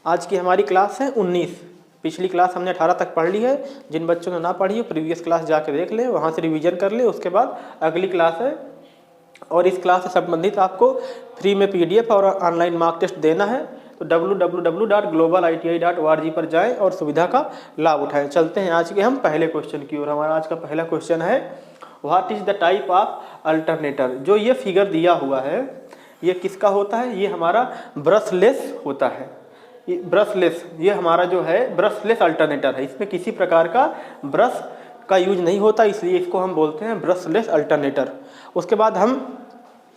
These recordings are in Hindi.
आज की हमारी क्लास है 19। पिछली क्लास हमने 18 तक पढ़ ली है। जिन बच्चों ने ना पढ़ी हो प्रीवियस क्लास जाके देख ले, वहाँ से रिवीजन कर ले, उसके बाद अगली क्लास है। और इस क्लास से संबंधित आपको फ्री में PDF और ऑनलाइन मार्क टेस्ट देना है, तो www.globaliti.org पर जाएं और सुविधा का लाभ उठाएं। चलते हैं आज के हम पहले क्वेश्चन की ओर। हमारा आज का पहला क्वेश्चन है, what is the type of alternator. जो ये फिगर दिया हुआ है ये किसका होता है? ये हमारा ब्रशलेस होता है। ब्रशलेस, ये हमारा जो है ब्रशलेस अल्टरनेटर है। इसमें किसी प्रकार का ब्रश का यूज नहीं होता, इसलिए इसको हम बोलते हैं ब्रशलेस अल्टरनेटर। उसके बाद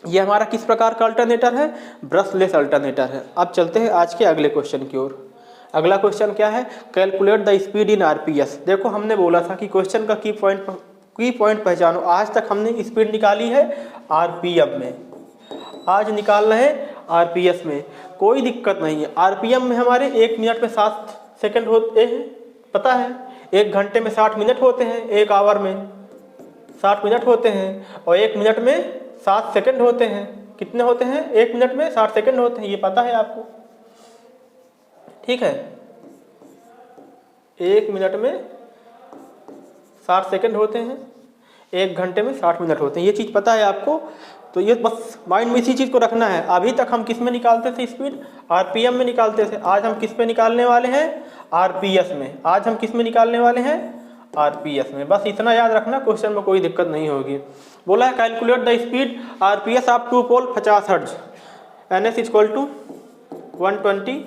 ये हमारा किस प्रकार का अल्टरनेटर है? ब्रशलेस अल्टरनेटर है। अब चलते हैं आज के अगले क्वेश्चन की ओर। अगला क्वेश्चन क्या है? Calculate the speed in RPS। देखो हमने बोला था कि क्वेश्चन का की पॉइंट पहचानो। आज तक हमने स्पीड निकाली है RPM में, आज निकाल रहे हैं RPS में। कोई दिक्कत नहीं है। RPM में हमारे 1 मिनट में 7 सेकंड होते हैं, पता है। 1 घंटे में 60 मिनट होते हैं, 1 आवर में 60 मिनट होते हैं, और 1 मिनट में 7 सेकंड होते हैं। कितने होते हैं? 1 मिनट में 60 सेकंड होते हैं, ये पता है आपको, ठीक है। 1 मिनट में 60 सेकंड होते हैं, 1 घंटे में 60 मिनट होते हैं, ये चीज़ पता है आपको। तो ये बस माइंड में इसी चीज़ को रखना है। अभी तक हम किस में निकालते थे स्पीड? RPM में निकालते थे। आज हम किस पे निकालने वाले हैं? RPS में। आज हम किस में निकालने वाले हैं? RPS में। बस इतना याद रखना, क्वेश्चन में कोई दिक्कत नहीं होगी। बोला है calculate the speed RPS of 2 pole 50 hertz, NS equal to 120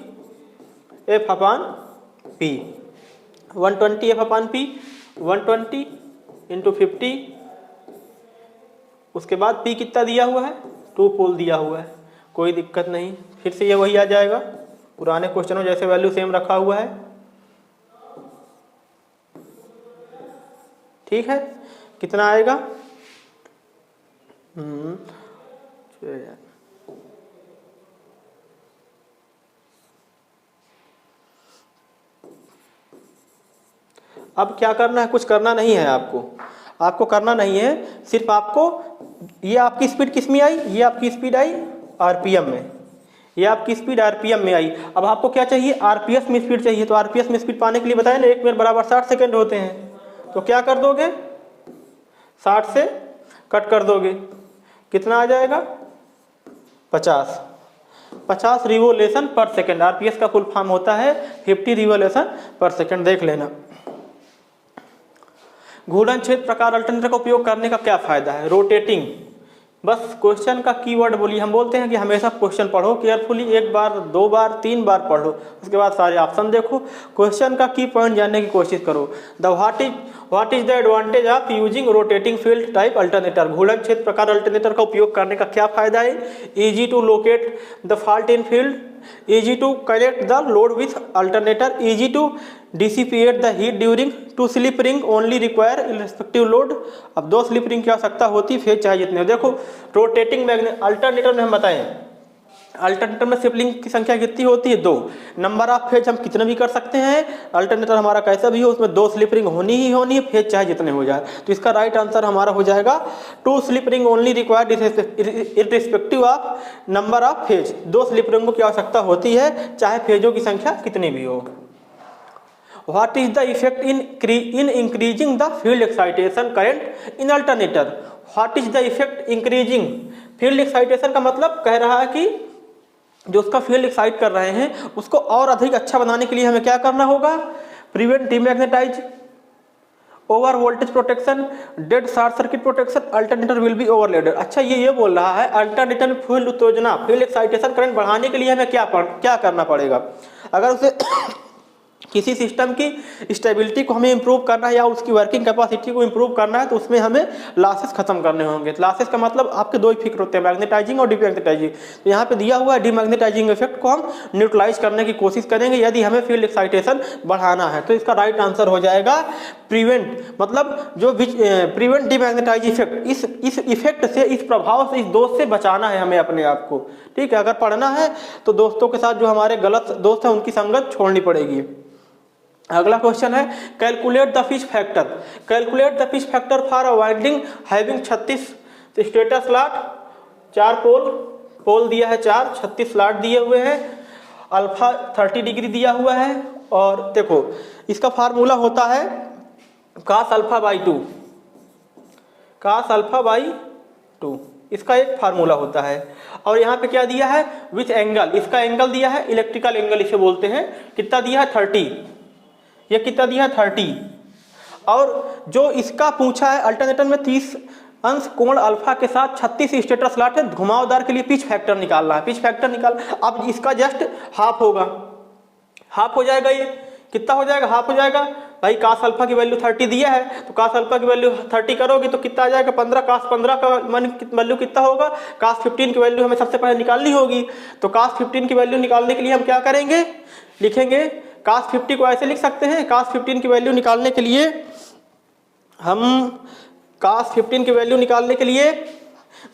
F/P। 120 F/P, 120 × 50। उसके बाद P कितना दिया हुआ है? 2 पोल दिया हुआ है, कोई दिक्कत नहीं। फिर से ये वही आ जाएगा, पुराने क्वेश्चनों जैसे वैल्यू सेम रखा हुआ है, ठीक है। कितना आएगा? अब क्या करना है? कुछ करना नहीं है आपको करना नहीं है। सिर्फ आपको, ये आपकी स्पीड किस में आई? ये आपकी स्पीड आई RPM में, ये आपकी स्पीड RPM में आई। अब आपको क्या चाहिए? RPS में स्पीड चाहिए। तो RPS में स्पीड पाने के लिए बताया ना, 1 मिनट बराबर 60 सेकंड होते हैं। तो क्या कर दोगे? 60 से कट कर दोगे, कितना आ जाएगा? 50 रिवोल्यूशन पर सेकंड। RPS का फुल फॉर्म होता है 50 रिवोल्यूशन पर सेकंड, देख लेना। घूर्णन क्षेत्र प्रकार अल्टरनेटर का उपयोग करने का क्या फायदा है? रोटेटिंग। बस क्वेश्चन का कीवर्ड बोलिए। हम बोलते हैं कि हमेशा क्वेश्चन पढ़ो केयरफुली, 1 बार 2 बार 3 बार पढ़ लो, उसके बाद सारे ऑप्शन देखो, क्वेश्चन का की पॉइंट जानने की कोशिश करो। What is the advantage of using rotating field type alternator. घूर्णन क्षेत्र प्रकार अल्टरनेटर का उपयोग करने का क्या फायदा है? Easy to locate the fault in field, easy to connect the load with alternator, easy to dissipate the heat during 2 slip ring only require irrespective load। अब 2 स्लिप रिंग की आवश्यकता होती है, फेज चाहे जितने हो। देखो रोटेटिंग मैग्नेट अल्टरनेटर में हम बताएं, अल्टरनेटर में स्लिप रिंग की संख्या कितनी होती है? 2। नंबर ऑफ फेज हम कितने भी कर सकते हैं, अल्टरनेटर हमारा कैसा भी हो उसमें 2 स्लिप रिंग होनी ही होनी है, फेज चाहे जितने हो जाए। तो इसका राइट आंसर हमारा हो जाएगा 2 slip ring only required irrespective of number of phase. 2 slip रिंगों की आवश्यकता होती है, चाहे फेजों की संख्या कितनी भी हो। What is the effect in increasing the field excitation current in alternator. What is the effect increasing field excitation का मतलब कह रहा है कि जो उसका फील्ड एक्साइट कर रहे हैं उसको और अधिक अच्छा बनाने के लिए हमें क्या करना होगा? Prevent demagnetise, over voltage protection, dead short circuit protection, alternator will be overloaded. अच्छा ये बोल रहा है अल्टरनेटर में फील्ड उत्तेजना, फील्ड एक्साइटेशन करंट बढ़ाने के लिए हमें क्या करना पड़ेगा? अगर उसे किसी सिस्टम की स्टेबिलिटी को हमें इंप्रूव करना है या उसकी वर्किंग कैपेसिटी को इंप्रूव करना है, तो उसमें हमें लॉसेस खत्म करने होंगे। लॉसेस का मतलब आपके 2 इफेक्ट होते हैं, मैग्नेटाइजिंग और डीमैग्नेटाइजिंग। तो यहाँ पे दिया हुआ है डीमैग्नेटाइजिंग इफेक्ट को हम न्यूट्रलाइज करने की कोशिश करेंगे यदि हमें फील्ड एक्साइटेशन बढ़ाना है। तो इसका राइट आंसर हो जाएगा प्रिवेंट, मतलब जो प्रिवेंट डीमैग्नेटाइज इफेक्ट। इस इफेक्ट से, इस प्रभाव से, इस दोष से बचाना है हमें अपने आप को, ठीक है। अगर पढ़ना है तो दोस्तों के साथ जो हमारे गलत दोस्त हैं उनकी संगत छोड़नी पड़ेगी। अगला क्वेश्चन है calculate the pitch factor. Calculate the pitch factor for a winding having 36 status slot, 4 पोल दिया है 4, 36 स्लॉट दिए हुए हैं। अल्फा 30 डिग्री दिया हुआ है, और देखो इसका फार्मूला होता है cos alpha by 2, cos alpha by 2 इसका एक फार्मूला होता है। और यहाँ पे क्या दिया है, विथ एंगल, इसका एंगल दिया है इलेक्ट्रिकल एंगल इसे बोलते हैं, कितना दिया है 30, ये कितना दिया है 30। और जो इसका पूछा है अल्टरनेटर में 30 अंश कोण अल्फा के साथ 36 स्टेटर स्लॉट है, घुमावदार के लिए पिच फैक्टर निकालना है, पिच फैक्टर निकाल। अब इसका जस्ट हाफ होगा, हाफ हो जाएगा, ये कितना हो जाएगा, हाफ हो जाएगा भाई। कास अल्फा की वैल्यू 30 दिया है, तो कास अल्फा की वैल्यू 30 करोगे तो कितना आ जाएगा 15, कास 15 का वैल्यू कितना होगा, कास 15 की वैल्यू हमें सबसे पहले निकालनी होगी। तो कास 15 की वैल्यू निकालने के लिए हम क्या करेंगे, लिखेंगे कास 50 को ऐसे लिख सकते हैं, कास 15 की वैल्यू निकालने के लिए हम कास 15 की वैल्यू निकालने के लिए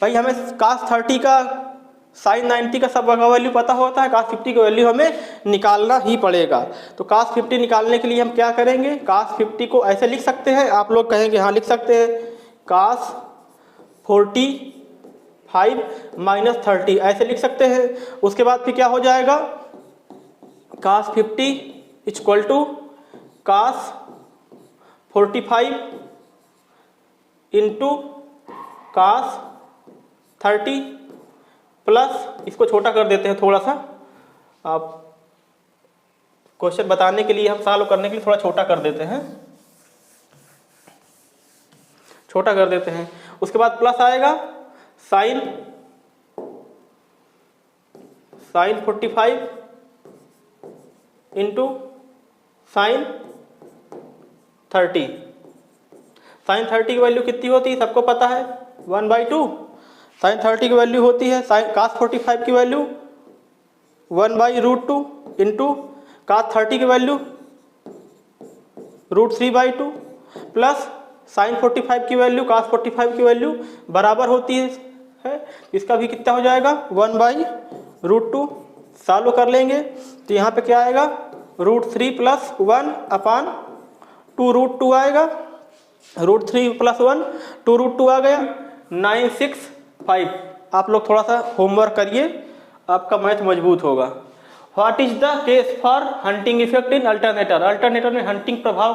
भाई हमें कास 30 का साइन 90 का सब का वैल्यू पता होता है, कास 50 की वैल्यू हमें निकालना ही पड़ेगा। तो कास 50 निकालने के लिए हम क्या करेंगे, कास 50 को ऐसे लिख सकते हैं, आप लोग कहेंगे हाँ लिख सकते हैं, कास 45 माइनस 30 ऐसे लिख सकते हैं। उसके बाद फिर क्या हो जाएगा, cos 50 equal to cos 45 into cos 30 plus, इसको छोटा कर देते हैं थोड़ा सा, आप क्वेश्चन बताने के लिए, हम सॉल्व करने के लिए थोड़ा छोटा कर देते हैं, छोटा कर देते हैं। उसके बाद प्लस आएगा साइन 45 इंटू साइन 30। साइन 30 की वैल्यू कितनी होती है सबको पता है, 1/2। साइन 30 की वैल्यू होती है साइन कास 45 की वैल्यू 1/√2 इंटू कास 30 की वैल्यू √3/2 प्लस साइन 45 की वैल्यू कास 45 की वैल्यू बराबर होती है। इसका भी कितना हो जाएगा 1/√2। सॉल्व कर लेंगे तो यहाँ पे क्या आएगा, √3 + 1/2√2 आएगा, √3 + 1 2√2 आ गया, 965। आप लोग थोड़ा सा होमवर्क करिए, आपका मैथ मजबूत होगा। What is the case for hunting effect in alternator, alternator में हंटिंग प्रभाव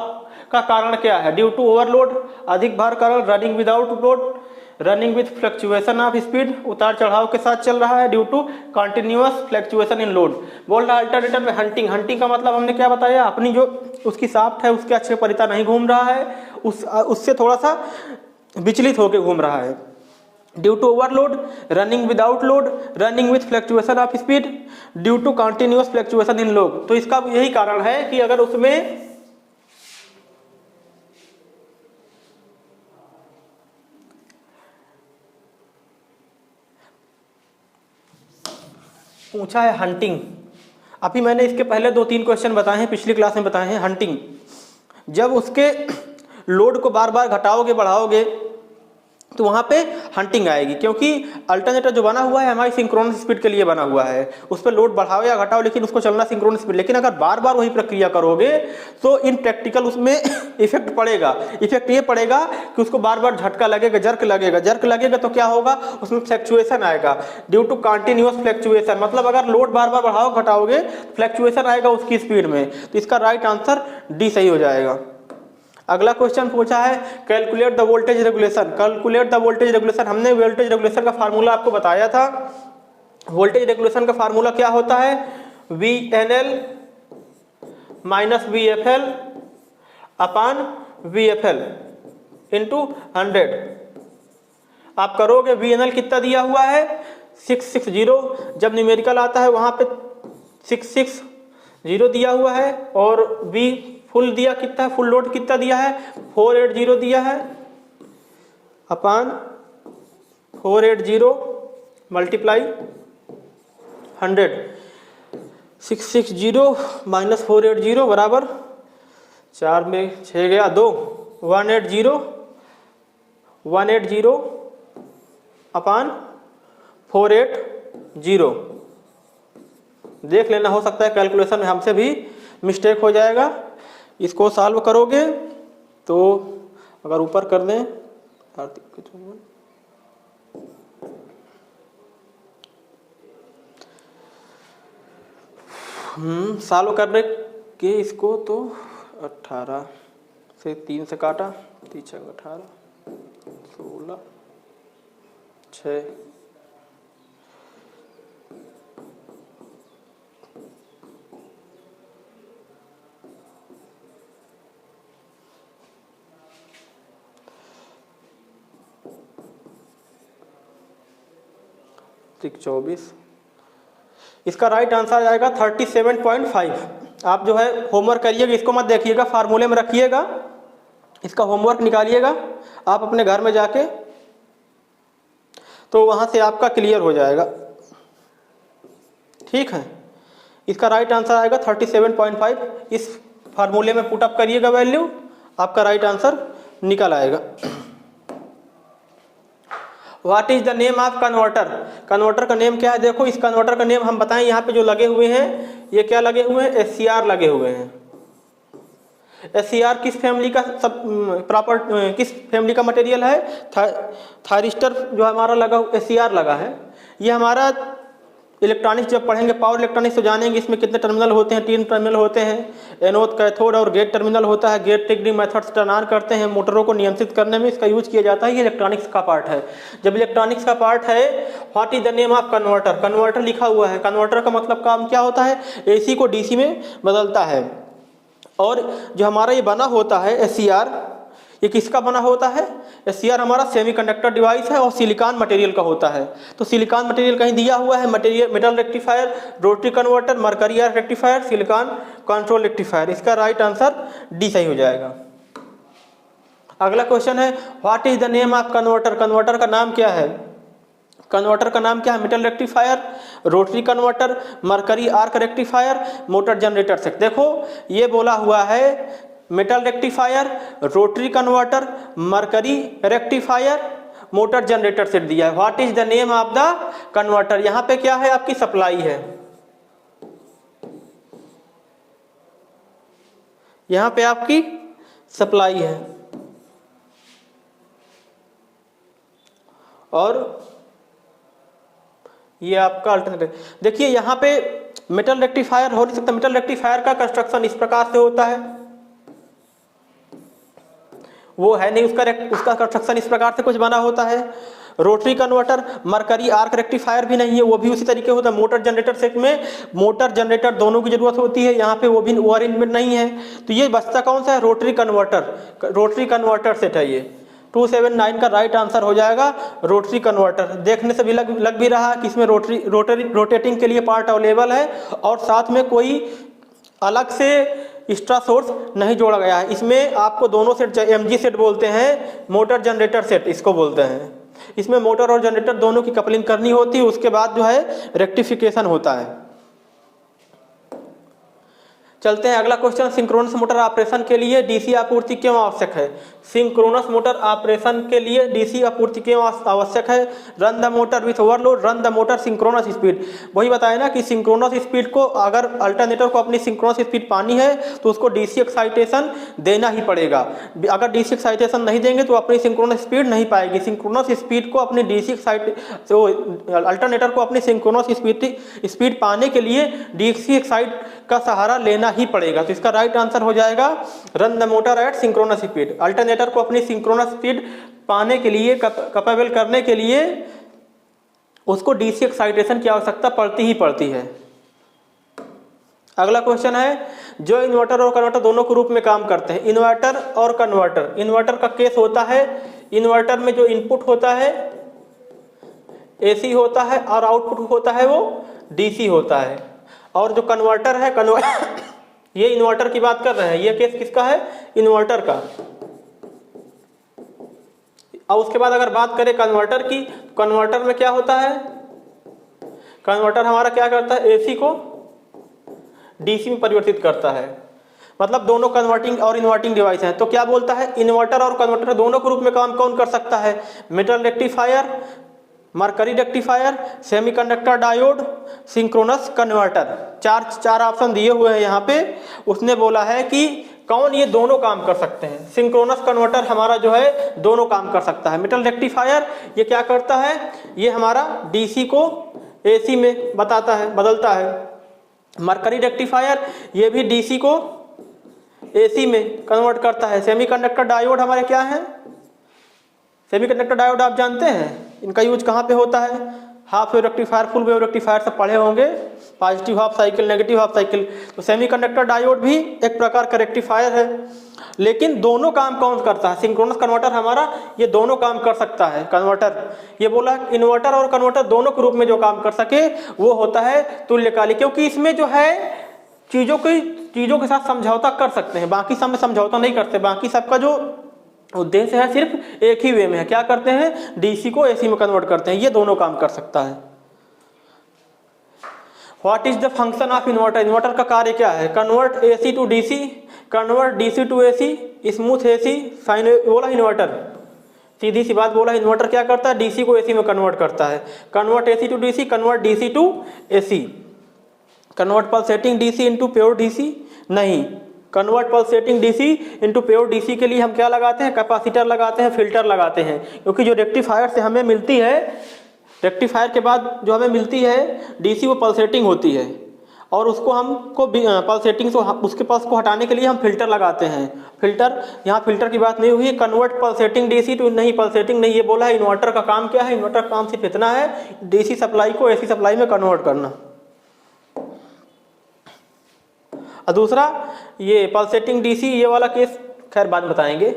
का कारण क्या है, ड्यू टू ओवरलोड, अधिक भार कारण, running without load, running with fluctuation of speed, उतार चढ़ाव के साथ चल रहा है, due to continuous fluctuation in load. बोल रहा है अल्टरनेटर में हंटिंग, हंटिंग का मतलब हमने क्या बताया, अपनी जो उसकी शाफ्ट है उसके अच्छे परिता नहीं घूम रहा है, उससे थोड़ा सा विचलित होकर घूम रहा है। Due to overload, running without load, running with fluctuation of speed, due to continuous fluctuation in load. तो इसका यही कारण है कि अगर उसमें पूछा है हंटिंग, अभी मैंने इसके पहले 2-3 क्वेश्चन बताए हैं, पिछली क्लास में बताए हैं। हंटिंग जब उसके लोड को बार बार घटाओगे बढ़ाओगे तो वहाँ पे हंटिंग आएगी, क्योंकि अल्टरनेटर जो बना हुआ है हमारी सिंक्रोनस स्पीड के लिए बना हुआ है, उस पर लोड बढ़ाओ या घटाओ लेकिन उसको चलना सिंक्रोनस स्पीड। लेकिन अगर बार बार वही प्रक्रिया करोगे तो इन प्रैक्टिकल उसमें इफेक्ट पड़ेगा। इफेक्ट ये पड़ेगा कि उसको बार बार झटका लगेगा, जर्क लगेगा, जर्क लगेगा तो क्या होगा, उसमें फ्लक्चुएशन आएगा, ड्यू टू कंटिन्यूअस फ्लक्चुएशन। मतलब अगर लोड बार बार बढ़ाओ घटाओगे फ्लक्चुएशन आएगा उसकी स्पीड में। तो इसका राइट आंसर डी सही हो जाएगा। अगला क्वेश्चन पूछा है calculate the voltage regulation, calculate the voltage regulation. हमने वोल्टेज रेगुलेशन का फार्मूला आपको बताया था। वोल्टेज रेगुलेशन का फार्मूला क्या होता है, VNL माइनस VFL अपान VFL इंटू 100। आप करोगे VNL कितना दिया हुआ है 660, जब न्यूमेरिकल आता है वहां पे 660 दिया हुआ है, और V फुल दिया कितना है, फुल लोड कितना दिया है 480 दिया है, अपान 480 मल्टीप्लाई 100। 660 माइनस 480 बराबर 4 में 6 गया 2, 180 अपान 480। देख लेना, हो सकता है कैलकुलेशन में हमसे भी मिस्टेक हो जाएगा। इसको सॉल्व करोगे तो अगर ऊपर कर दें सॉल्व करने के इसको तो 18 से 3 से काटा, 3 × 18 16 6 24। इसका राइट आंसर आएगा 37.5। आप जो है होमवर्क करिएगा, इसको मत देखिएगा, फार्मूले में रखिएगा, इसका होमवर्क निकालिएगा आप अपने घर में जाके, तो वहाँ से आपका क्लियर हो जाएगा। ठीक है, इसका राइट आंसर आएगा 37.5। इस फार्मूले में पुटअप करिएगा वैल्यू, आपका राइट आंसर निकल आएगा। What is the name of converter? Converter का नेम क्या है? देखो इस कन्वर्टर का नेम हम बताएं, यहाँ पे जो लगे हुए हैं ये क्या लगे हुए हैं? SCR लगे हुए हैं। SCR किस फैमिली का किस फैमिली का मटेरियल है? थायरिस्टर जो हमारा लगा SCR लगा है। ये हमारा इलेक्ट्रॉनिक्स जब पढ़ेंगे, पावर इलेक्ट्रॉनिक्स तो जानेंगे इसमें कितने टर्मिनल होते हैं। 3 टर्मिनल होते हैं, एनोड, कैथोड और गेट टर्मिनल होता है। गेट ट्रिगरिंग मेथड से टर्न ऑन करते हैं, मोटरों को नियंत्रित करने में इसका यूज किया जाता है। ये इलेक्ट्रॉनिक्स का पार्ट है। जब इलेक्ट्रॉनिक्स का पार्ट है, what is the name of converter? Converter लिखा हुआ है। कन्वर्टर का मतलब काम क्या होता है? AC को DC में बदलता है। और जो हमारा ये बना होता है SCR, ये किसका बना होता है? SCR हमारा सेमीकंडक्टर डिवाइस है और सिलिकॉन मटेरियल का होता है। तो सिलिकॉन मटेरियल कहीं दिया हुआ है, material metal rectifier, rotary converter, mercury arc rectifier, silicon control rectifier. इसका राइट आंसर डी सही हो जाएगा। अगला क्वेश्चन है, what is the name of converter? Converter का नाम क्या है? कन्वर्टर का नाम क्या है? Metal rectifier, rotary converter, mercury arc rectifier, motor generator set. देखो ये बोला हुआ है metal rectifier, rotary converter, mercury rectifier, motor generator set दिया है। What is the name of the converter? यहां पे क्या है? आपकी सप्लाई है। यहां पे आपकी सप्लाई है। और ये आपका अल्टरनेटिव। देखिए यहां पे मेटल रेक्टिफायर हो नहीं सकता। मेटल रेक्टिफायर का कंस्ट्रक्शन इस प्रकार से होता है, वो है नहीं, उसका कंस्ट्रक्शन इस प्रकार से कुछ बना होता है। Rotary converter, mercury arc rectifier भी नहीं है, वो भी उसी तरीके होता है। मोटर जनरेटर सेट में मोटर जनरेटर दोनों की जरूरत होती है, यहाँ पे वो भी वो अरेंजमेंट नहीं है। तो ये बचता कौन सा है? Rotary converter. Rotary converter set है ये। 279 का राइट आंसर हो जाएगा रोटरी कन्वर्टर। देखने से भी लग भी रहा है कि इसमें रोटेटिंग के लिए पार्ट अवेलेबल है और साथ में कोई अलग से एक्स्ट्रा सोर्स नहीं जोड़ा गया है। इसमें आपको दोनों सेट, MG सेट बोलते हैं, मोटर जनरेटर सेट इसको बोलते हैं। इसमें मोटर और जनरेटर दोनों की कपलिंग करनी होती है, उसके बाद जो है रेक्टिफिकेशन होता है। चलते हैं अगला क्वेश्चन, सिंक्रोनस मोटर ऑपरेशन के लिए DC आपूर्ति क्यों आवश्यक है? सिंक्रोनस मोटर ऑपरेशन के लिए DC आपूर्ति क्यों आवश्यक है? Run the motor with overload, run the motor synchronous speed. वही बताया ना कि सिंक्रोनस स्पीड को, अगर अल्टरनेटर को अपनी सिंक्रोनस स्पीड पानी है तो उसको DC एक्साइटेशन देना ही पड़ेगा। अगर DC एक्साइटेशन नहीं देंगे तो अपनी सिंक्रोनस स्पीड नहीं पाएगी। सिंक्रोनस स्पीड को अपनी अल्टरनेटर को अपनी सिंक्रोनस स्पीड पाने के लिए DC एक्साइट का सहारा लेना ही पड़ेगा। तो इसका राइट आंसर हो जाएगा run the motor at synchronous speed. Alternator को अपनी सिंक्रोनस स्पीड पाने के लिए, कैपेबल करने के लिए उसको DC एक्साइटेशन की आवश्यकता पड़ती ही पड़ती है। अगला क्वेश्चन है, जो इन्वर्टर और कन्वर्टर दोनों के रूप में काम करते हैं। इन्वर्टर और कन्वर्टर, इन्वर्टर का केस होता है, इन्वर्टर में जो इनपुट होता है AC होता है और आउटपुट होता है वो DC होता है। और जो कन्वर्टर है, ये इन्वर्टर की बात कर रहे हैं, ये केस किसका है? इन्वर्टर का। और उसके बाद अगर बात करें कन्वर्टर की, कन्वर्टर में क्या होता है? कन्वर्टर हमारा क्या करता है? AC को DC में परिवर्तित करता है। मतलब दोनों कन्वर्टिंग और इन्वर्टिंग डिवाइस हैं। तो क्या बोलता है? इन्वर्टर और कन्वर्टर दोनों के रूप में काम कौन कर सकता है? Metal rectifier, mercury rectifier, semiconductor diode, synchronous converter. चार ऑप्शन दिए हुए हैं यहाँ पे। उसने बोला है कि कौन ये दोनों काम कर सकते हैं। सिंक्रोनस कन्वर्टर हमारा जो है दोनों काम कर सकता है। मेटल रेक्टिफायर ये क्या करता है? ये हमारा DC को AC में बदलता है। मरकरी रेक्टिफायर ये भी डीसी को एसी में कन्वर्ट करता है। सेमीकंडक्टर डायोड हमारे क्या है, सेमीकंडक्टर डायोड आप जानते हैं इनका यूज कहाँ पे होता है, half wave rectifier, full wave rectifier सब पढ़े होंगे, positive half cycle, negative half cycle. तो सेमीकंडक्टर डायोड भी एक प्रकार का रेक्टिफायर है, लेकिन दोनों काम कौन करता है, सिंक्रोनस कन्वर्टर हमारा ये दोनों काम कर सकता है। कन्वर्टर ये बोला इन्वर्टर और कन्वर्टर दोनों के रूप में जो काम कर सके वो होता है तुल्यकालिक, क्योंकि इसमें जो है चीज़ों के साथ समझौता कर सकते हैं, बाकी सब में समझौता नहीं करते। बाकी सबका जो उद्देश्य है सिर्फ एक ही वे में है, क्या करते हैं, डीसी को एसी में कन्वर्ट करते हैं, ये दोनों काम कर सकता है। What is the function of inverter, inverter का कार्य क्या है, convert AC to DC, convert DC to AC, smooth AC, sine बोला इन्वर्टर, सीधी सी बात बोला, इन्वर्टर क्या करता है, डीसी को एसी में कन्वर्ट करता है। Convert AC to DC, convert DC to AC, convert pulsating DC into pure DC नहीं, convert pulsating DC into pure DC के लिए हम क्या लगाते हैं, कैपेसिटर लगाते हैं, फिल्टर लगाते हैं, क्योंकि जो रेक्टिफायर से हमें मिलती है, रेक्टिफायर के बाद जो हमें मिलती है डीसी वो पल्सेटिंग होती है, और उसको हमको पल्सेटिंग से उसके पल्स को हटाने के लिए हम फिल्टर लगाते हैं। फिल्टर, यहाँ फिल्टर की बात नहीं हुई, कन्वर्ट पल्सेटिंग डीसी टू नहीं, पल्सेटिंग नहीं, ये बोला है इन्वर्टर का काम क्या है, इन्वर्टर का काम सिर्फ इतना है, डीसी सप्लाई को एसी सप्लाई में कन्वर्ट करना। और दूसरा ये पल्सेटिंग डीसी ये वाला केस खैर बाद बताएंगे।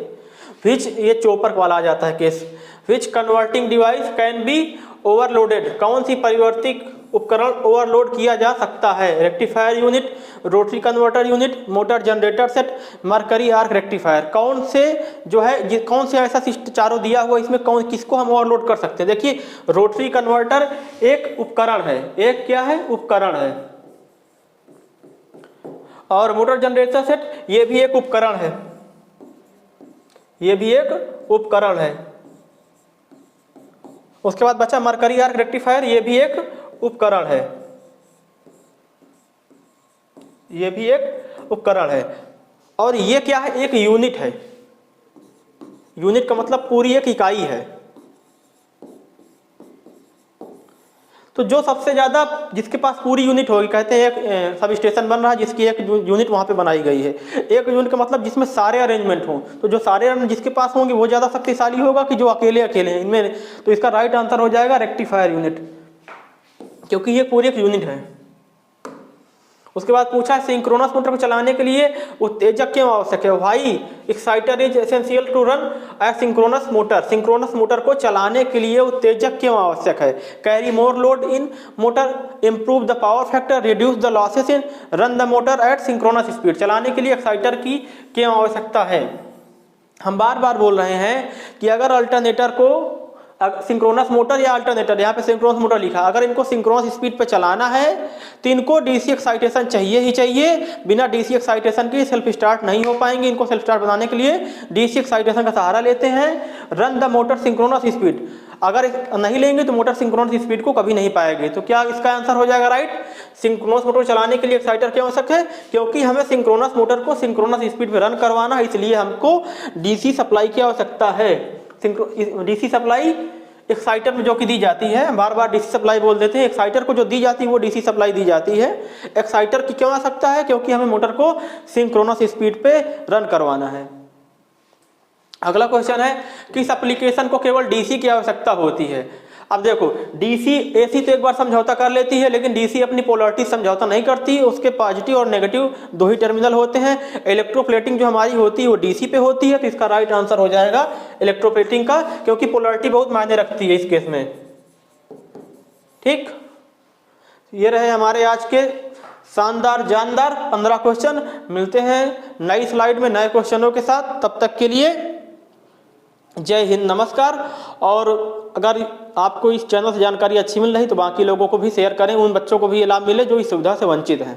विच ये चोपर वाला आ जाता है case, which converting device can be overloaded, कौन सी परिवर्तित उपकरण ओवरलोड किया जा सकता है, rectifier unit, rotary converter unit, motor generator set, mercury arc rectifier, कौन से जो है कौन से ऐसा चारों दिया हुआ इसमें कौन किसको हम ओवरलोड कर सकते हैं। देखिए रोटरी कन्वर्टर एक उपकरण है, एक क्या है, उपकरण है, और मोटर जनरेटर सेट ये भी एक उपकरण है, ये भी एक उपकरण है। उसके बाद बचा मरकरी आर्क रेक्टिफायर, ये भी एक उपकरण है, ये भी एक उपकरण है, और ये क्या है, एक यूनिट है। यूनिट का मतलब पूरी एक इकाई है। तो जो सबसे ज्यादा जिसके पास पूरी यूनिट होगी, कहते हैं एक सब स्टेशन बन रहा है जिसकी एक यूनिट वहां पे बनाई गई है, एक यूनिट का मतलब जिसमें सारे अरेंजमेंट हों, तो जो सारे अरेंजमेंट जिसके पास होंगे वो ज्यादा शक्तिशाली होगा कि जो अकेले अकेले हैं इनमें। तो इसका राइट आंसर हो जाएगा रेक्टिफायर यूनिट, क्योंकि ये पूरी एक यूनिट है। उसके बाद पूछा सिंक्रोनस मोटर को चलाने के लिए उत्तेजक क्यों आवश्यक है, why exciter is essential to run a synchronous motor, synchronous motor को चलाने के लिए उत्तेजक क्यों आवश्यक है, carry more load in motor, improve the power factor, reduce the losses in, run the motor at synchronous speed, चलाने के लिए एक्साइटर की क्यों आवश्यकता है। हम बार बार बोल रहे हैं कि अगर अल्टरनेटर को सिंक्रोनस मोटर या अल्टरनेटर, यहाँ पे सिंक्रोनस मोटर लिखा, अगर इनको सिंक्रोनस स्पीड पे चलाना है तो इनको डीसी एक्साइटेशन चाहिए ही चाहिए, बिना डीसी एक्साइटेशन के सेल्फ स्टार्ट नहीं हो पाएंगे। इनको सेल्फ स्टार्ट बनाने के लिए डीसी एक्साइटेशन का सहारा लेते हैं। Run the motor synchronous speed, अगर नहीं लेंगे तो मोटर सिंक्रोनस स्पीड को कभी नहीं पाएंगे। तो क्या इसका आंसर हो जाएगा राइट, सिंक्रोनस मोटर चलाने के लिए एक्साइटर क्यों आवश्यक है, क्योंकि हमें सिंक्रोनस मोटर को सिंक्रोनस स्पीड पे रन करवाना है, इसलिए हमको डीसी सप्लाई की आवश्यकता है। डीसी सप्लाई एक्साइटर में जो कि दी जाती है, बार बार डीसी सप्लाई बोल देते हैं, एक्साइटर को जो दी जाती है वो डीसी सप्लाई दी जाती है। एक्साइटर की क्यों आवश्यकता है, क्योंकि हमें मोटर को सिंक्रोनस स्पीड पे रन करवाना है। अगला क्वेश्चन है किस एप्लीकेशन को केवल डीसी की आवश्यकता होती है। अब देखो डीसी एसी तो एक बार समझौता कर लेती है, लेकिन डीसी अपनी पोलैरिटी समझौता नहीं करती, उसके पॉजिटिव और नेगेटिव दो ही टर्मिनल होते हैं। इलेक्ट्रोप्लेटिंग जो हमारी होती है वो डीसी पे होती है, तो इसका राइट आंसर हो जाएगा इलेक्ट्रोप्लेटिंग का, क्योंकि पोलैरिटी बहुत मायने रखती है इस केस में। ठीक, ये रहे हमारे आज के शानदार जानदार 15 क्वेश्चन। मिलते हैं नई स्लाइड में नए क्वेश्चनों के साथ, तब तक के लिए जय हिंद, नमस्कार। और अगर आपको इस चैनल से जानकारी अच्छी मिल रही तो बाकी लोगों को भी शेयर करें, उन बच्चों को भी ये लाभ मिले जो इस सुविधा से वंचित हैं।